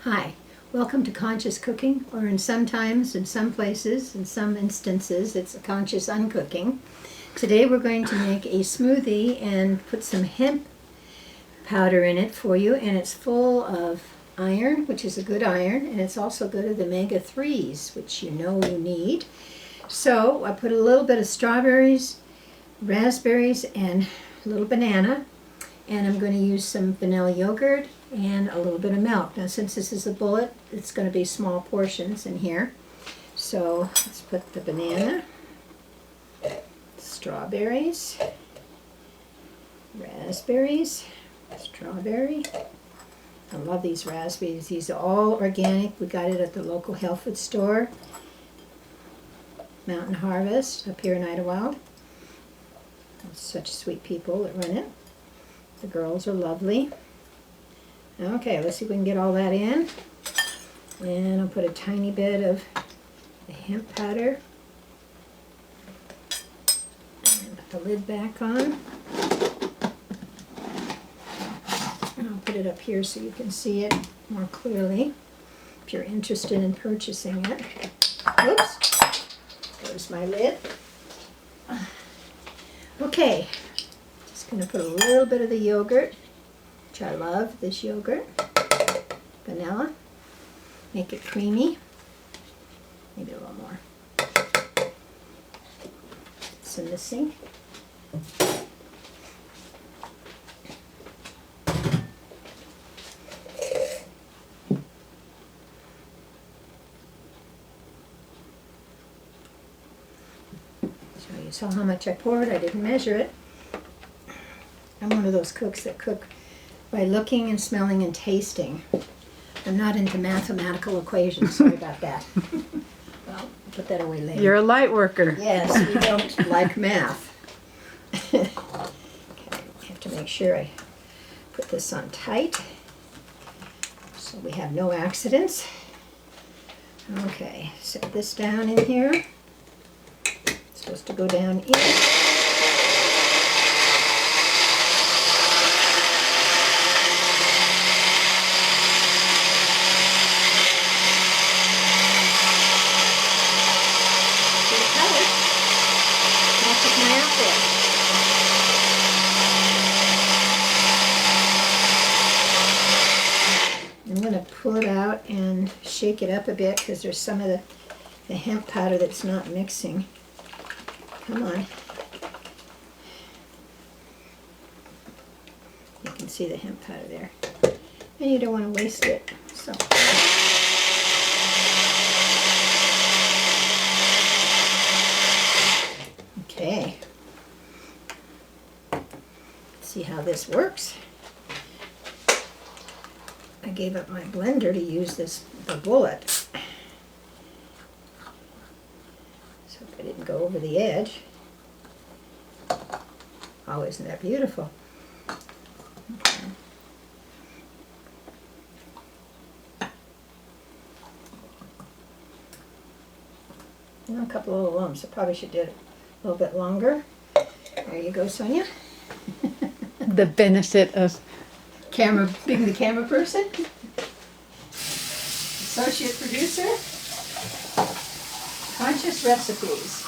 Hi, welcome to Conscious Cooking, or in some places, in some instances, it's a conscious uncooking. Today we're going to make a smoothie and put some hemp powder in it for you, and it's full of iron, which is a good iron, and it's also good at omega-3s, which you know you need. So I put a little bit of strawberries, raspberries, and a little banana, and I'm going to use some vanilla yogurt and a little bit of milk. Now since this is a bullet, it's going to be small portions in here. So let's put the banana, strawberries, raspberries, strawberry. I love these raspberries. These are all organic. We got it at the local health food store, Mountain Harvest, up here in Idlewild. Such sweet people that run it. The girls are lovely. Okay, let's see if we can get all that in. And I'll put a tiny bit of the hemp powder. And put the lid back on. And I'll put it up here so you can see it more clearly if you're interested in purchasing it. Oops, there's my lid. Okay, just going to put a little bit of the yogurt, which I love, this yogurt, vanilla, make it creamy, maybe a little more. It's in the sink. So you saw how much I poured. I didn't measure it. I'm one of those cooks that cook by looking and smelling and tasting. I'm not into mathematical equations. Sorry about that. Well, I'll put that away later. You're a light worker. Yes, we don't like math. Okay, I have to make sure I put this on tight so we have no accidents. Okay, set this down in here. It's supposed to go down in. I'm going to pull it out and shake it up a bit because there's some of the hemp powder that's not mixing. Come on. You can see the hemp powder there. And you don't want to waste it. So. Okay. Let's see how this works. I gave up my blender to use the bullet. So if I didn't go over the edge. Oh, isn't that beautiful? Okay. And a couple of little lumps. I probably should do it a little bit longer. There you go, Sonia. The benefit of Being the camera person. Associate producer. Conscious recipes.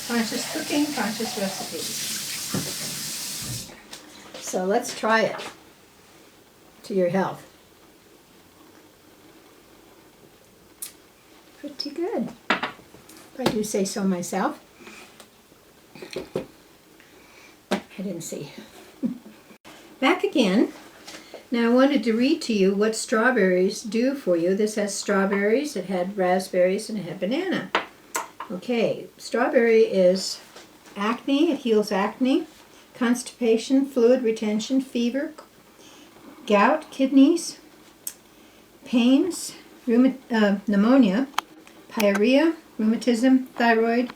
Conscious cooking, conscious recipes. So let's try it. To your health. Pretty good. If I do say so myself. I didn't see. Back again. Now I wanted to read to you what strawberries do for you. This has strawberries, it had raspberries, and it had banana. Okay, strawberry is acne, it heals acne, constipation, fluid retention, fever, gout, kidneys, pains, pneumonia, pyorrhea, rheumatism, thyroid,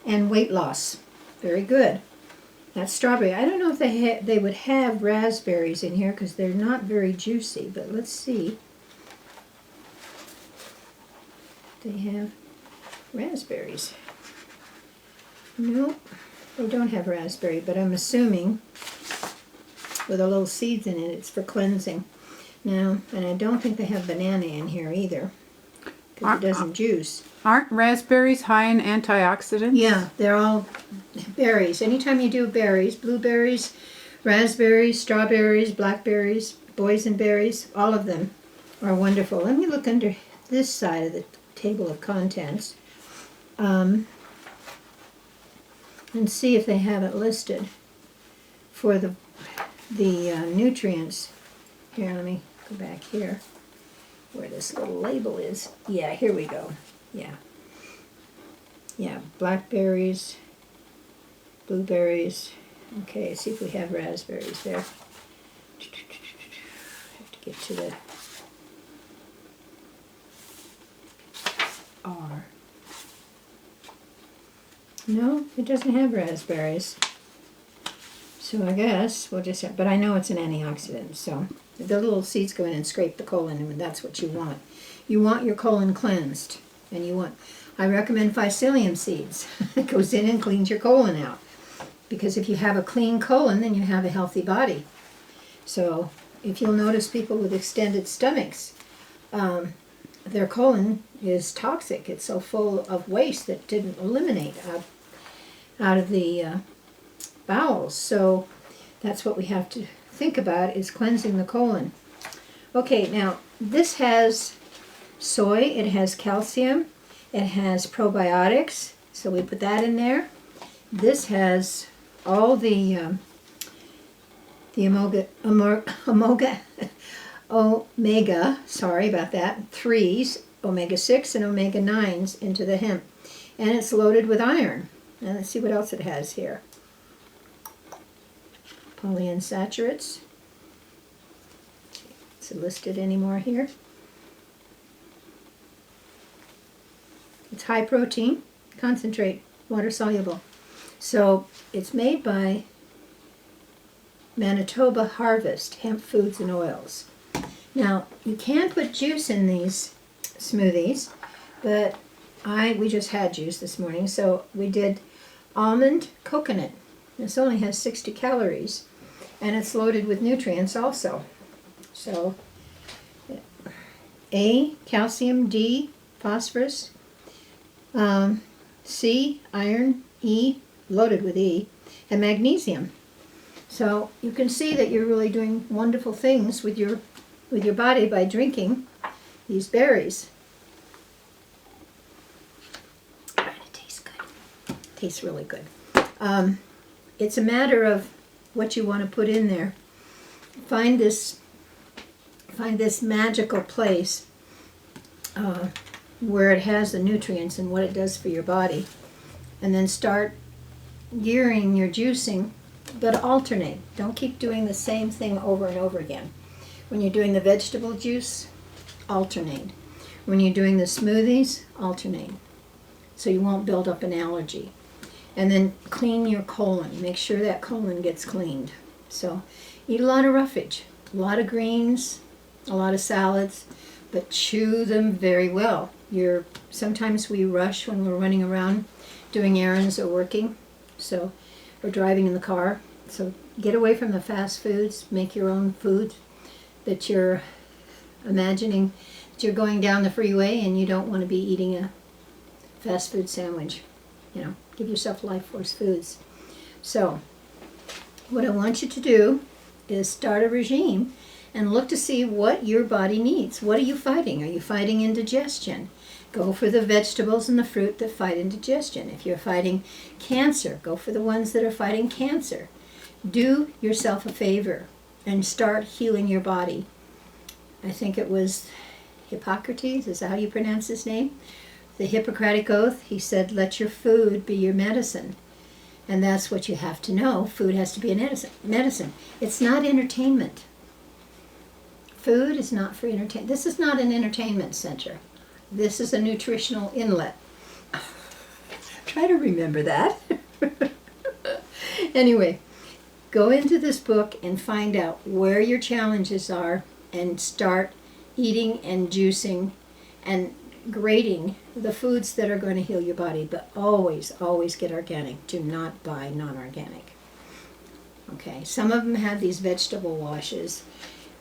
and weight loss. Very good. That's strawberry. I don't know if they would have raspberries in here because they're not very juicy, but let's see. They have raspberries. Nope, they don't have raspberry, but I'm assuming with a little seeds in it, it's for cleansing. Now, and I don't think they have banana in here either, because it doesn't juice. Aren't raspberries high in antioxidants? Yeah, they're all berries. Anytime you do berries, blueberries, raspberries, strawberries, blackberries, boysenberries, all of them are wonderful. Let me look under this side of the table of contents and see if they have it listed for the nutrients. Here, let me go back here where this little label is. Yeah, here we go. Yeah. Yeah, blackberries, blueberries. Okay, see if we have raspberries there. Have to get to the R. No, it doesn't have raspberries. So I guess we'll just have, but I know it's an antioxidant, so the little seeds go in and scrape the colon, and that's what you want. You want your colon cleansed, and you want, I recommend psyllium seeds. It goes in and cleans your colon out. Because if you have a clean colon, then you have a healthy body. So if you'll notice people with extended stomachs, their colon is toxic. It's so full of waste that didn't eliminate out of the bowels. So that's what we have to think about, is cleansing the colon. Okay, now this has soy, it has calcium, it has probiotics, so we put that in there. This has all the omega, sorry about that, 3s, omega-6 and omega-9s into the hemp. And it's loaded with iron. Now let's see what else it has here. Polyunsaturates. Is it listed anymore here? It's high protein, concentrate, water soluble. So it's made by Manitoba Harvest Hemp Foods and Oils. Now you can put juice in these smoothies, but we just had juice this morning, so we did almond coconut. This only has 60 calories, and it's loaded with nutrients also. So A, calcium, D, phosphorus, C, iron, E, loaded with E, and magnesium. So you can see that you're really doing wonderful things with your body by drinking these berries. And it tastes good. It tastes really good. It's a matter of what you want to put in there. Find this magical place where it has the nutrients and what it does for your body, and then start gearing your juicing, but alternate. Don't keep doing the same thing over and over again. When you're doing the vegetable juice, alternate. When you're doing the smoothies, alternate, so you won't build up an allergy. And then clean your colon. Make sure that colon gets cleaned. So eat a lot of roughage, a lot of greens, a lot of salads, but chew them very well. Sometimes we rush when we're running around doing errands or working, so or driving in the car. So get away from the fast foods. Make your own food that you're imagining that you're going down the freeway and you don't want to be eating a fast food sandwich. You know, give yourself life force foods. So what I want you to do is start a regime and look to see what your body needs. What are you fighting? Are you fighting indigestion? Go for the vegetables and the fruit that fight indigestion. If you're fighting cancer, go for the ones that are fighting cancer. Do yourself a favor and start healing your body. I think it was Hippocrates, is that how you pronounce his name? The Hippocratic Oath, he said, let your food be your medicine. And that's what you have to know. Food has to be a medicine. It's not entertainment. Food is not for entertainment. This is not an entertainment center. This is a nutritional inlet. Try to remember that. Anyway, go into this book and find out where your challenges are and start eating and juicing and grading the foods that are going to heal your body. But always, always get organic. Do not buy non-organic. Okay, some of them have these vegetable washes.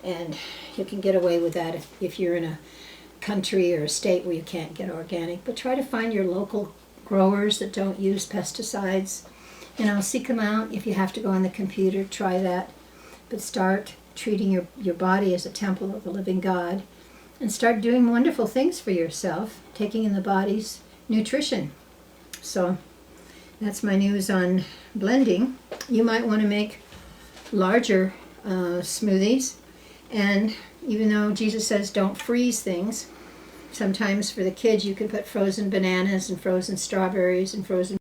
And you can get away with that if you're in a country or a state where you can't get organic. But try to find your local growers that don't use pesticides. Seek them out. If you have to go on the computer, try that. But start treating your body as a temple of the living God. And start doing wonderful things for yourself, taking in the body's nutrition. So that's my news on blending. You might want to make larger smoothies. And even though Jesus says don't freeze things, sometimes for the kids you can put frozen bananas and frozen strawberries and frozen